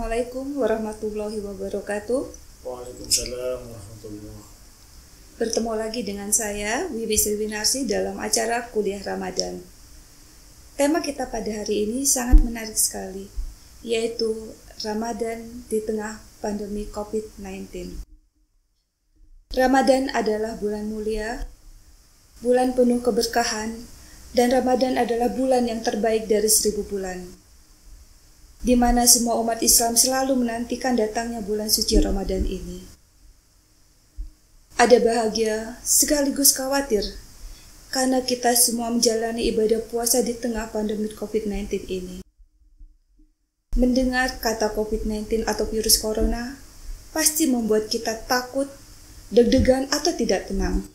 Assalamualaikum warahmatullahi wabarakatuh. Waalaikumsalam warahmatullahi. Bertemu lagi dengan saya, Wiwi Sriwinarsi, dalam acara Kuliah Ramadan. Tema kita pada hari ini sangat menarik sekali, yaitu Ramadan di tengah pandemi COVID-19. Ramadan adalah bulan mulia, bulan penuh keberkahan, dan Ramadan adalah bulan yang terbaik dari 1000 bulan, di mana semua umat Islam selalu menantikan datangnya bulan suci Ramadan ini. Ada bahagia sekaligus khawatir, karena kita semua menjalani ibadah puasa di tengah pandemi COVID-19 ini. Mendengar kata COVID-19 atau virus corona, pasti membuat kita takut, deg-degan, atau tidak tenang.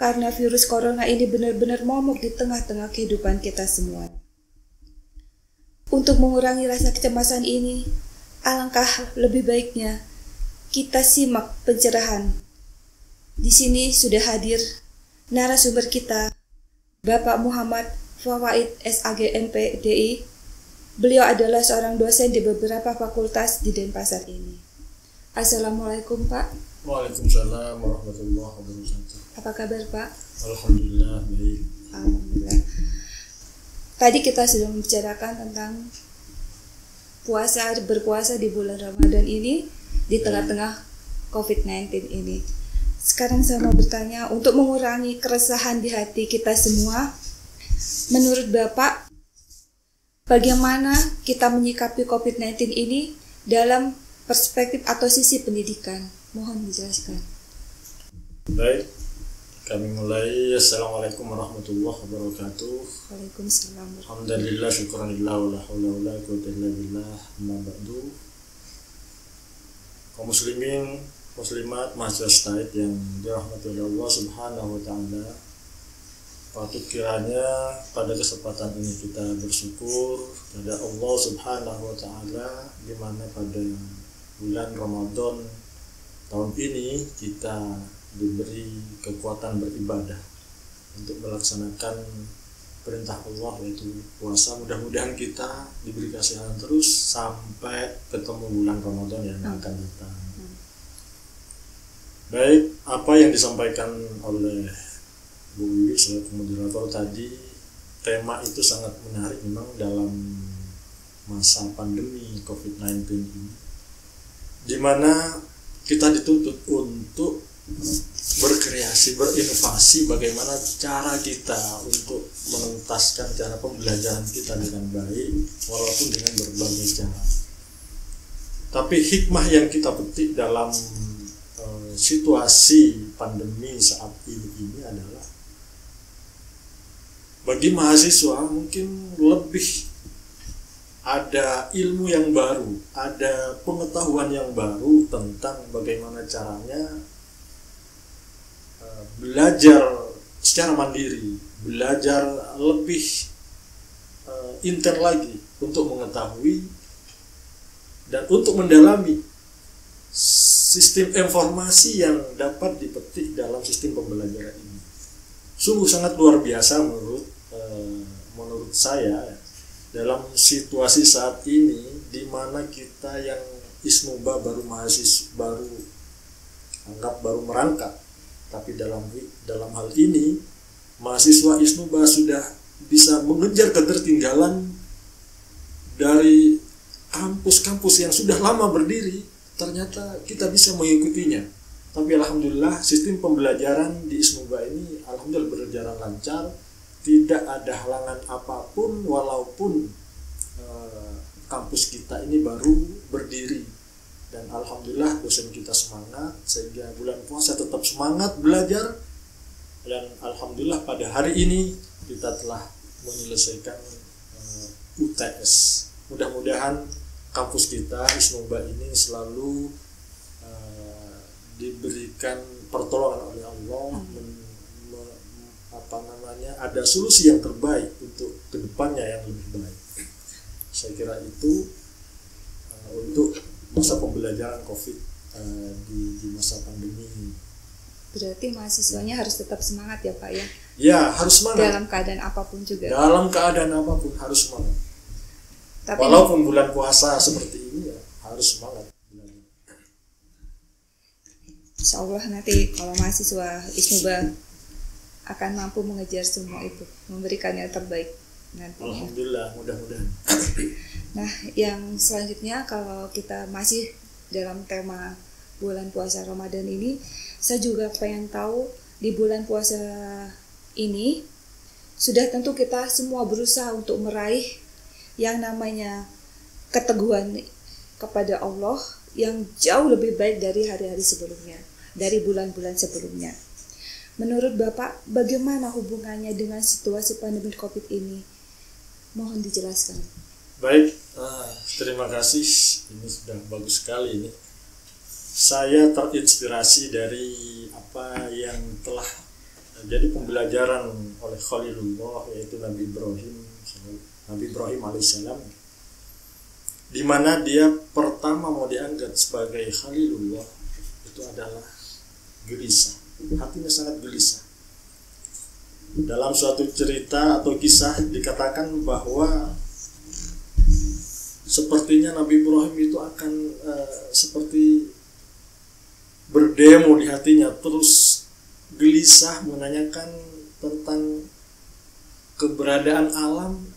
Karena virus corona ini benar-benar momok di tengah-tengah kehidupan kita semua. Untuk mengurangi rasa kecemasan ini, alangkah lebih baiknya kita simak pencerahan. Di sini sudah hadir narasumber kita, Bapak Muhammad Fawaid SAG MPDI. Beliau adalah seorang dosen di beberapa fakultas di Denpasar ini. Assalamualaikum Pak. Waalaikumsalam warahmatullahi wabarakatuh. Apa kabar Pak? Alhamdulillah baik. Alhamdulillah. Tadi kita sudah membicarakan tentang berpuasa di bulan Ramadan ini di tengah-tengah COVID-19 ini. Sekarang saya mau bertanya, untuk mengurangi keresahan di hati kita semua, menurut Bapak, bagaimana kita menyikapi COVID-19 ini dalam perspektif atau sisi pendidikan? Mohon dijelaskan. Baik, kami mulai. Assalamualaikum warahmatullahi wabarakatuh. Waalaikumsalam. Alhamdulillah, syukuranillah, wa la hawla wa la quwwata illa billah, amma ba'du. Kaum muslimin, muslimat, mahasiswa STAID yang dirahmati oleh Allah Subhanahu wa taala, patut kiranya pada kesempatan ini kita bersyukur kepada Allah Subhanahu wa taala, di mana pada bulan Ramadan tahun ini kita diberi kekuatan beribadah untuk melaksanakan perintah Allah, yaitu puasa. Mudah-mudahan kita diberi kasihan terus sampai ketemu bulan Ramadan yang akan datang. Baik, apa yang disampaikan oleh Bu Wiwi selaku moderator tadi, tema itu sangat menarik memang dalam masa pandemi COVID-19 ini, di mana kita dituntut untuk berkreasi, berinovasi bagaimana cara kita untuk menuntaskan cara pembelajaran kita dengan baik, walaupun dengan berbagai cara. Tapi hikmah yang kita petik dalam situasi pandemi saat ini adalah, bagi mahasiswa mungkin lebih ada ilmu yang baru, ada pengetahuan yang baru tentang bagaimana caranya belajar secara mandiri, belajar lebih intens lagi untuk mengetahui dan untuk mendalami sistem informasi yang dapat dipetik dalam sistem pembelajaran ini. Sungguh sangat luar biasa menurut saya dalam situasi saat ini, di mana kita yang isnuba baru mahasiswa, baru merangkap, tapi dalam hal ini mahasiswa isnuba sudah bisa mengejar ketertinggalan dari kampus-kampus yang sudah lama berdiri. Ternyata kita bisa mengikutinya. Tapi alhamdulillah sistem pembelajaran di isnuba ini alhamdulillah berjalan lancar. Tidak ada halangan apapun, walaupun kampus kita ini baru berdiri. Dan alhamdulillah dosen kita semangat, sehingga bulan puasa tetap semangat belajar. Dan alhamdulillah pada hari ini kita telah menyelesaikan UTS. Mudah-mudahan kampus kita Isnuba ini selalu diberikan pertolongan oleh Allah, ada solusi yang terbaik untuk kedepannya yang lebih baik. Saya kira itu untuk masa pembelajaran COVID di masa pandemi. Berarti mahasiswanya harus tetap semangat ya Pak ya? Ya, harus semangat. Dalam keadaan apapun juga. Dalam keadaan apapun harus semangat. Tapi walaupun bulan puasa seperti ini ya, harus semangat. Insya Allah nanti kalau mahasiswa Isnuba akan mampu mengejar semua itu, memberikan yang terbaik nanti. Alhamdulillah, mudah-mudahan. Nah, yang selanjutnya kalau kita masih dalam tema bulan puasa Ramadan ini, saya juga pengen tahu di bulan puasa ini sudah tentu kita semua berusaha untuk meraih yang namanya keteguhan kepada Allah yang jauh lebih baik dari hari-hari sebelumnya, dari bulan-bulan sebelumnya. Menurut Bapak, bagaimana hubungannya dengan situasi pandemi COVID ini? Mohon dijelaskan. Baik, terima kasih. Ini sudah bagus sekali ini. Saya terinspirasi dari apa yang telah jadi pembelajaran oleh Khalilullah, yaitu Nabi Ibrahim alaihissalam, di mana dia pertama mau diangkat sebagai Khalilullah itu adalah gelisah, hatinya sangat gelisah. Dalam suatu cerita atau kisah dikatakan bahwa sepertinya Nabi Ibrahim itu akan seperti berdemo di hatinya, terus gelisah menanyakan tentang keberadaan alam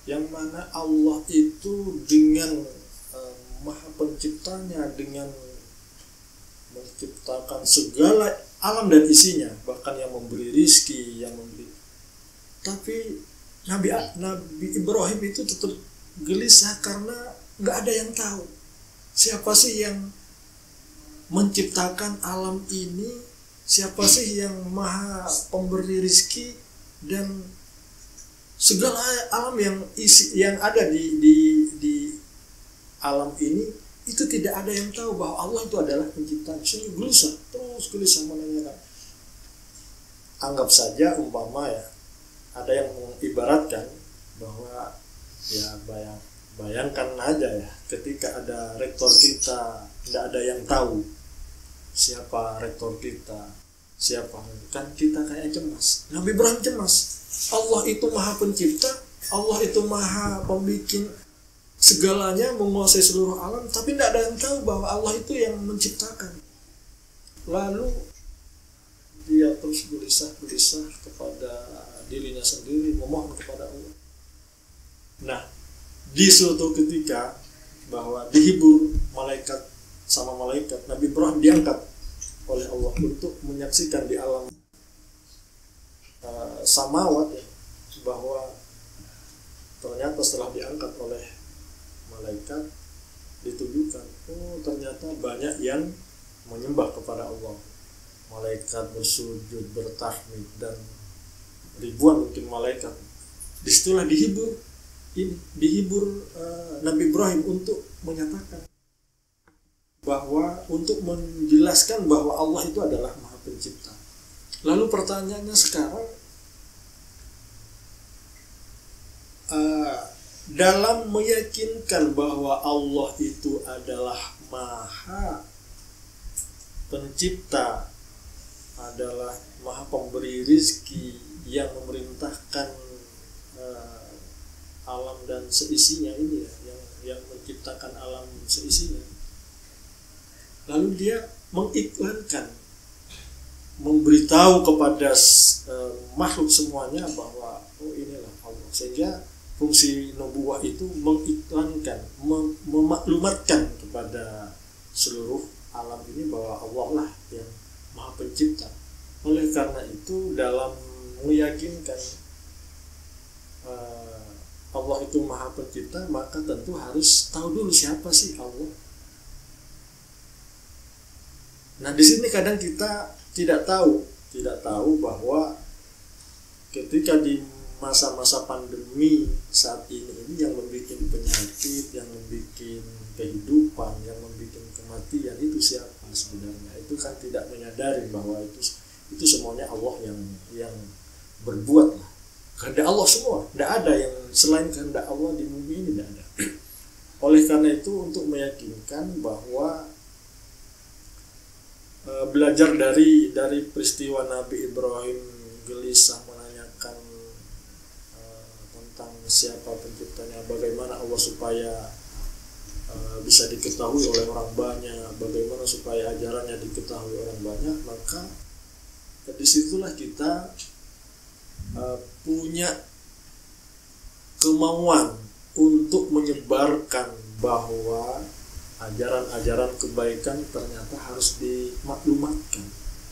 yang mana Allah itu dengan maha penciptanya, dengan menciptakan segala alam dan isinya, bahkan yang memberi rizki, yang memberi. Tapi Nabi Ibrahim itu tetap gelisah karena nggak ada yang tahu siapa sih yang menciptakan alam ini, siapa sih yang maha pemberi rizki, dan segala alam yang ada di alam ini itu tidak ada yang tahu bahwa Allah itu adalah pencipta. Sehingga gelisah menanyakan. Anggap saja umpama ya, ada yang mengibaratkan bahwa ya bayangkan aja ya, ketika ada rektor kita tidak ada yang tahu siapa rektor kita, kan kita kayak cemas. Nabi Ibrahim cemas. Allah itu maha pencipta, Allah itu maha pembikin segalanya, menguasai seluruh alam, tapi tidak ada yang tahu bahwa Allah itu yang menciptakan. Lalu dia terus gelisah kepada dirinya sendiri, memohon kepada Allah. Nah, di suatu ketika bahwa dihibur sama malaikat, Nabi Ibrahim diangkat oleh Allah untuk menyaksikan di alam samawat ya, bahwa ternyata setelah diangkat oleh malaikat ditujukan, ternyata banyak yang menyembah kepada Allah. Malaikat bersujud, bertahmid, dan ribuan mungkin malaikat. Disitulah dihibur Nabi Ibrahim untuk menyatakan bahwa, untuk menjelaskan bahwa Allah itu adalah maha pencipta. Lalu pertanyaannya sekarang, dalam meyakinkan bahwa Allah itu adalah maha pencipta, adalah maha pemberi rizki, yang memerintahkan alam dan seisinya ini ya, yang menciptakan alam seisinya. Lalu dia mengiklankan, memberitahu kepada makhluk semuanya bahwa inilah Allah. Sehingga fungsi nubuwah itu mengiklankan, memaklumatkan kepada seluruh alam ini bahwa Allah lah yang maha pencipta. Oleh karena itu, dalam meyakinkan Allah itu maha pencipta, maka tentu harus tahu dulu siapa sih Allah. Nah, di sini kadang kita tidak tahu bahwa ketika di masa-masa pandemi saat ini yang membuat penyakit, yang membuat kehidupan, yang membuat kematian, itu siapa sebenarnya? Itu kan tidak menyadari bahwa itu semuanya Allah yang berbuat lah. Kehendak Allah semua, tidak ada yang selain kehendak Allah di bumi ini, tidak ada. Oleh karena itu, untuk meyakinkan bahwa belajar dari peristiwa Nabi Ibrahim gelisah menanyakan tentang siapa penciptanya, bagaimana Allah supaya bisa diketahui oleh orang banyak, bagaimana supaya ajarannya diketahui orang banyak, maka disitulah kita punya kemauan untuk menyebarkan bahwa ajaran-ajaran kebaikan ternyata harus dimaklumatkan,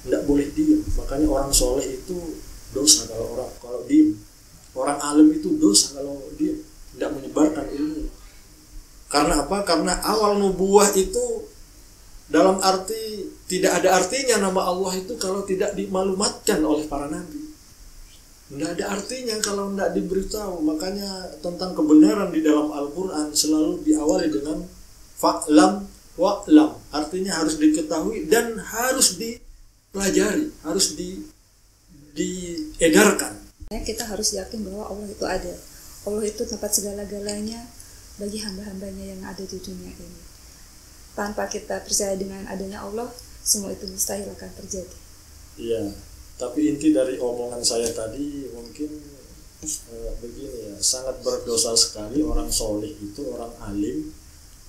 tidak boleh diam. Makanya orang soleh itu dosa kalau diam, orang alim itu dosa kalau diam, tidak menyebarkan ilmu. Karena apa? Karena awal nubuah itu dalam arti tidak ada artinya nama Allah itu kalau tidak dimaklumatkan oleh para nabi. Tidak ada artinya kalau tidak diberitahu. Makanya tentang kebenaran di dalam Al-Quran selalu diawali dengan fa'lam wa'lam. Artinya harus diketahui dan harus dipelajari, harus diedarkan. Kita harus yakin bahwa Allah itu ada. Allah itu tempat segala-galanya bagi hamba-hambanya yang ada di dunia ini. Tanpa kita percaya dengan adanya Allah, semua itu mustahil akan terjadi. Iya. Tapi inti dari omongan saya tadi mungkin begini ya, sangat berdosa sekali orang soleh itu, orang alim,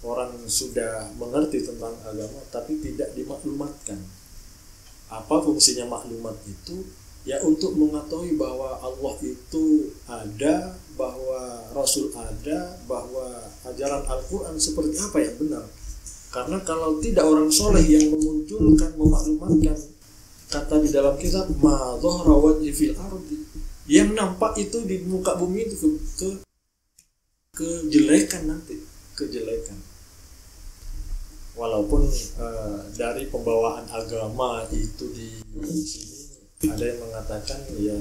orang sudah mengerti tentang agama tapi tidak dimaklumatkan. Apa fungsinya maklumat itu? Ya untuk mengetahui bahwa Allah itu ada, bahwa Rasul ada, bahwa ajaran Al-Quran seperti apa yang benar. Karena kalau tidak orang soleh yang memunculkan, memaklumatkan, kata di dalam kitab ma dhahara wajhi fil ardi, yang nampak itu di muka bumi itu kejelekan nanti, kejelekan. Walaupun dari pembawaan agama itu di sini ada yang mengatakan ya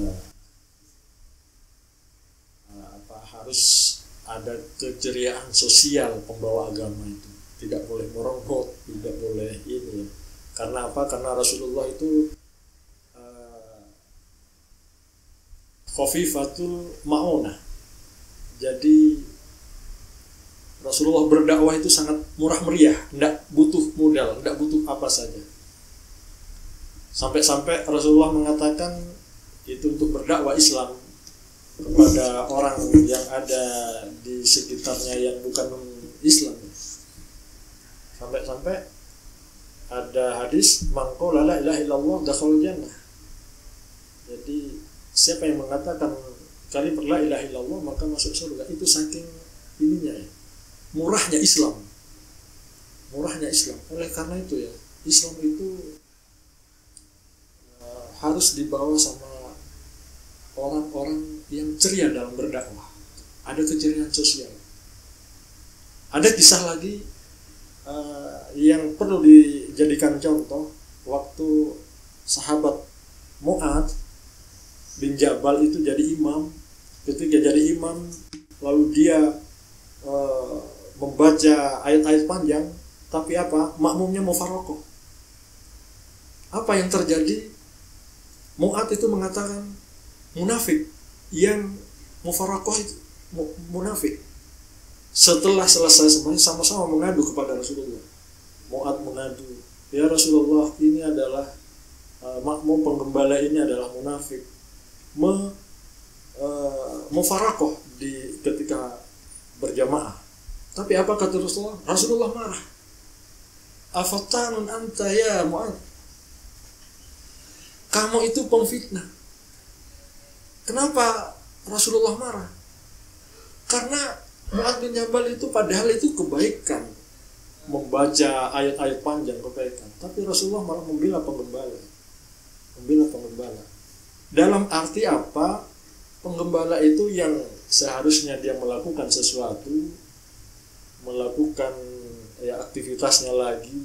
harus ada keceriaan sosial pembawa agama itu, tidak boleh merongrong, tidak boleh ini ya. Karena apa? Karena Rasulullah itu khafifatul ma'unah. Jadi Rasulullah berdakwah itu sangat murah meriah, tidak butuh modal, tidak butuh apa saja. Sampai-sampai Rasulullah mengatakan itu untuk berdakwah Islam kepada orang yang ada di sekitarnya yang bukan Islam. Sampai-sampai ada hadis man qala la ilaha illallah dakhala jannah. Jadi siapa yang mengatakan kalimat la ilaha illallah maka masuk surga. Itu saking ininya ya, murahnya Islam. Murahnya Islam. Oleh karena itu ya, Islam itu harus dibawa sama orang-orang yang ceria dalam berdakwah. Ada keceriaan sosial. Ada kisah lagi yang perlu dijadikan contoh waktu sahabat Mu'adz bin Jabal itu jadi imam. Ketika jadi imam lalu dia membaca ayat-ayat panjang, tapi apa? Makmumnya mufaraqah. Apa yang terjadi? Mu'adz itu mengatakan munafik, yang mufaraqah itu munafik. Setelah selesai semuanya sama-sama mengadu kepada Rasulullah. Mu'adz mengadu, ya Rasulullah, ini adalah makmum penggembala ini adalah munafik, mufaraqah di ketika berjamaah. Tapi apa kata Rasulullah? Rasulullah marah. Afattanun anta ya Mu'adz, kamu itu pemfitnah. Kenapa Rasulullah marah? Karena Mu'adz bin Jabal itu padahal itu kebaikan, membaca ayat-ayat panjang kebaikan, tapi Rasulullah malah membela penggembala. Membela penggembala. Dalam arti apa? Penggembala itu yang seharusnya dia melakukan sesuatu, melakukan ya aktivitasnya lagi,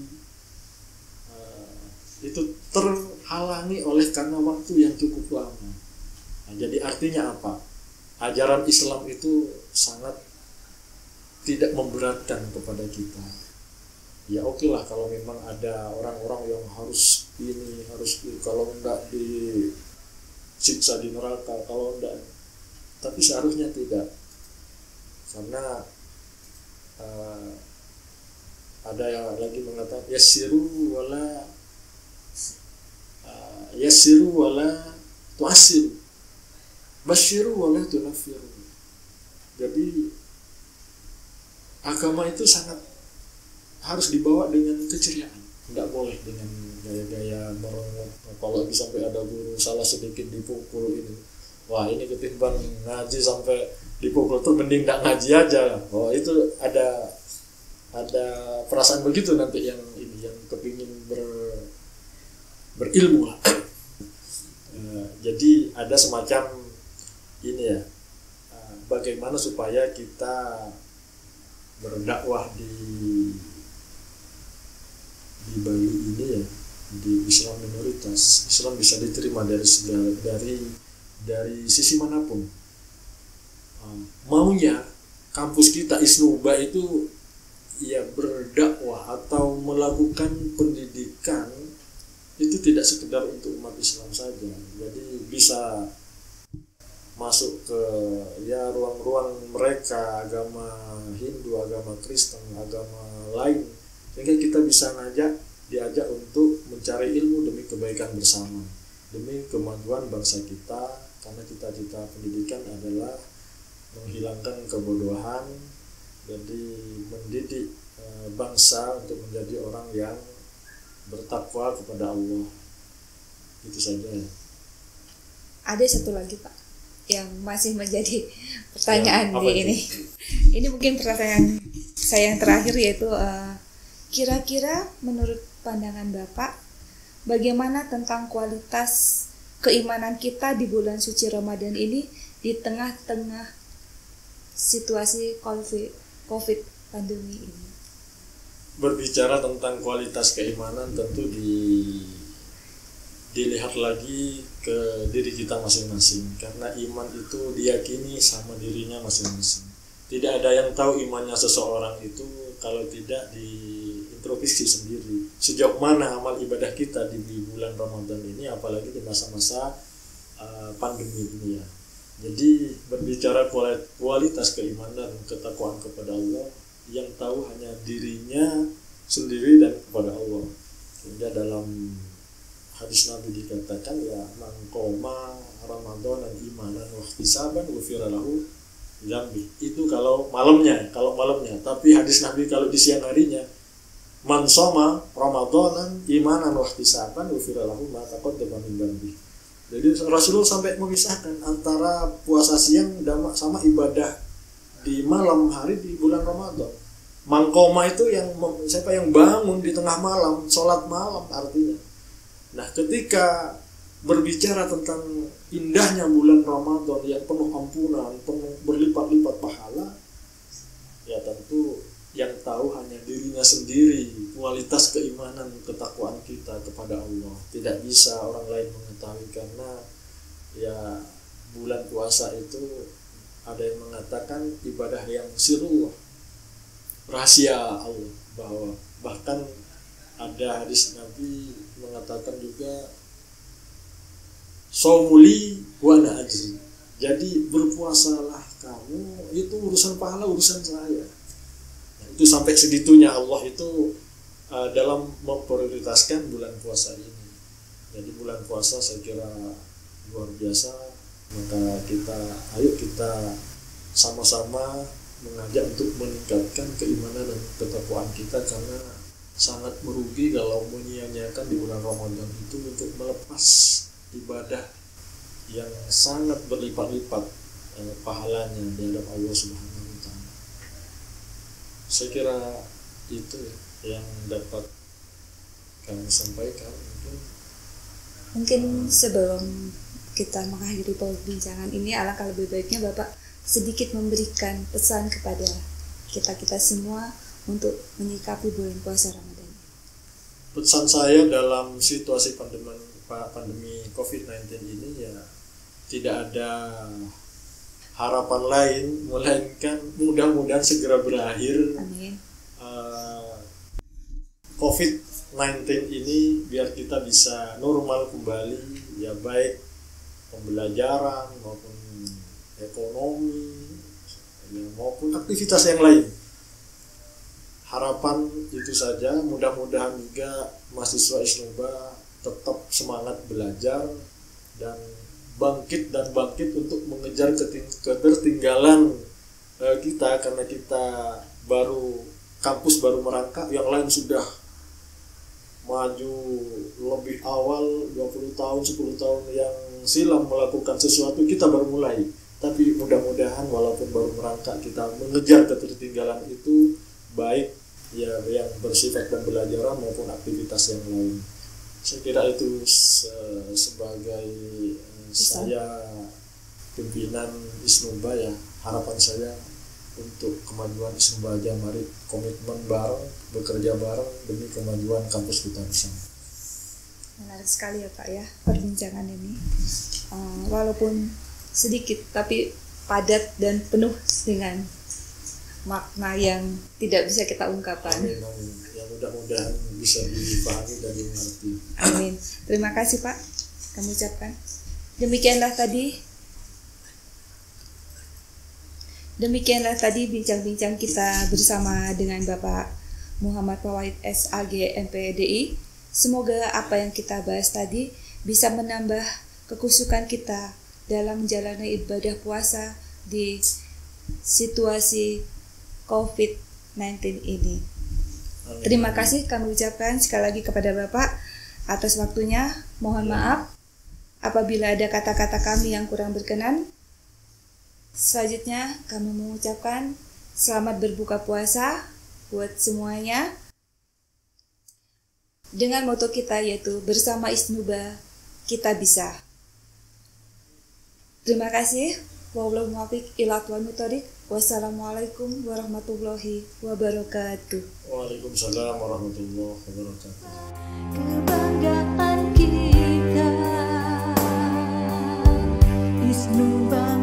itu terhalangi oleh karena waktu yang cukup lama. Nah, jadi artinya apa? Ajaran Islam itu sangat tidak memberatkan kepada kita. Ya oke lah kalau memang ada orang-orang yang harus ini, harus ini, kalau enggak disiksa di neraka, kalau enggak. Tapi seharusnya tidak. Karena ada yang lagi mengatakan yassiru wala tu'assiru, basyiru wala tunaffiru. Jadi agama itu sangat harus dibawa dengan keceriaan, nggak boleh dengan gaya-gaya merengut. Apalagi sampai ada guru salah sedikit dipukul ini, wah ini ketimbang ngaji sampai dipukul tuh mending nggak ngaji aja. Oh itu ada perasaan begitu nanti yang ini yang kepingin berilmu lah. Jadi ada semacam ini ya, bagaimana supaya kita berdakwah di Bali ini ya, di Islam minoritas, Islam bisa diterima dari sisi manapun. Maunya kampus kita Isnuba itu ya berdakwah atau melakukan pendidikan itu tidak sekedar untuk umat Islam saja, jadi bisa masuk ke ya ruang-ruang mereka, agama Hindu, agama Kristen, agama lain, sehingga kita bisa diajak untuk mencari ilmu demi kebaikan bersama, demi kemajuan bangsa kita, karena cita-cita pendidikan adalah menghilangkan kebodohan, jadi mendidik bangsa untuk menjadi orang yang bertakwa kepada Allah. Itu saja ya. Ada satu lagi Pak yang masih menjadi pertanyaan di ini. Ini mungkin pertanyaan saya yang terakhir, yaitu kira-kira menurut pandangan Bapak, bagaimana tentang kualitas keimanan kita di bulan suci Ramadan ini di tengah-tengah situasi COVID pandemi ini? Berbicara tentang kualitas keimanan tentu dilihat lagi ke diri kita masing-masing, karena iman itu diyakini sama dirinya masing-masing. Tidak ada yang tahu imannya seseorang itu kalau tidak diintrospeksi sendiri. Sejauh mana amal ibadah kita di bulan Ramadan ini, apalagi di masa-masa pandemi ini ya. Jadi berbicara kualitas keimanan, ketakwaan kepada Allah, yang tahu hanya dirinya sendiri dan kepada Allah. Sehingga dalam hadis Nabi dikatakan ya, man qoma Ramadan dan imanan wa ihtisaban ghufira lahu dzambi. Itu kalau malamnya. Tapi hadis Nabi kalau di siang harinya, man shoma Ramadan imanan wa ihtisaban ghufira lahu ma taqaddama min dzambi. Jadi Rasulullah sampai memisahkan antara puasa siang sama ibadah di malam hari di bulan Ramadan. Mangkoma itu siapa yang bangun di tengah malam, sholat malam artinya. Nah, ketika berbicara tentang indahnya bulan Ramadan yang penuh ampunan, penuh berlipat-lipat pahala, ya tentu yang tahu hanya dirinya sendiri, kualitas keimanan, ketakwaan kita kepada Allah. Tidak bisa orang lain mengetahui, karena ya bulan puasa itu ada yang mengatakan ibadah yang sirullah, rahasia Allah, bahwa bahkan ada hadis Nabi mengatakan juga shaumuli wa ana ajri. Jadi berpuasalah kamu, itu urusan pahala, urusan saya. Nah, itu sampai segitunya Allah itu dalam memprioritaskan bulan puasa ini. Jadi bulan puasa saya kira luar biasa. Maka ayo kita sama-sama mengajak untuk meningkatkan keimanan dan ketakwaan kita, karena sangat merugi kalau menyia-nyiakan di bulan Ramadan itu untuk melepas ibadah yang sangat berlipat-lipat pahalanya di hadapan Allah Subhanahu wa taala. Saya kira itu yang dapat kami sampaikan. Mungkin sebelum kita mengakhiri perbincangan ini, alangkah lebih baiknya Bapak sedikit memberikan pesan kepada kita semua untuk menyikapi bulan puasa Ramadan. Pesan saya dalam situasi pandemi COVID-19 ini ya, tidak ada harapan lain melainkan mudah-mudahan segera berakhir. Amin. COVID-19 ini biar kita bisa normal kembali, ya baik pembelajaran maupun ekonomi maupun aktivitas yang lain. Harapan itu saja, mudah-mudahan juga mahasiswa Isnuba tetap semangat belajar dan bangkit untuk mengejar ketertinggalan kita, karena kita baru kampus baru merangkak, yang lain sudah maju lebih awal 20 tahun, 10 tahun yang silam melakukan sesuatu, kita baru mulai. Tapi mudah-mudahan walaupun baru merangkak, kita mengejar ketertinggalan itu, baik ya yang bersifat pembelajaran maupun aktivitas yang lain. Saya kira itu sebagai saya pimpinan Isnuba ya, harapan saya untuk kemajuan Isnuba aja. Mari komitmen bareng, bekerja bareng demi kemajuan kampus kita bersama. Menarik sekali ya Pak ya perbincangan ini, walaupun sedikit tapi padat dan penuh dengan makna yang tidak bisa kita ungkapkan. Amin, amin. Ya mudah-mudahan bisa dipahami dan dimengerti. Amin. Terima kasih Pak kami ucapkan. Demikianlah tadi bincang-bincang kita bersama dengan Bapak Muhammad Fawait SAG MPDI. Semoga apa yang kita bahas tadi bisa menambah kekusukan kita dalam menjalani ibadah puasa di situasi COVID-19 ini. Terima kasih kami ucapkan sekali lagi kepada Bapak atas waktunya. Mohon maaf apabila ada kata-kata kami yang kurang berkenan. Selanjutnya kami mengucapkan selamat berbuka puasa buat semuanya dengan moto kita yaitu bersama Isnuba kita bisa. Terima kasih. Wabillahi muwaffiq ila aqwamit thoriq. Wassalamualaikum warahmatullahi wabarakatuh. Waalaikumsalam warahmatullahi wabarakatuh. Kebanggaan kita Isnuba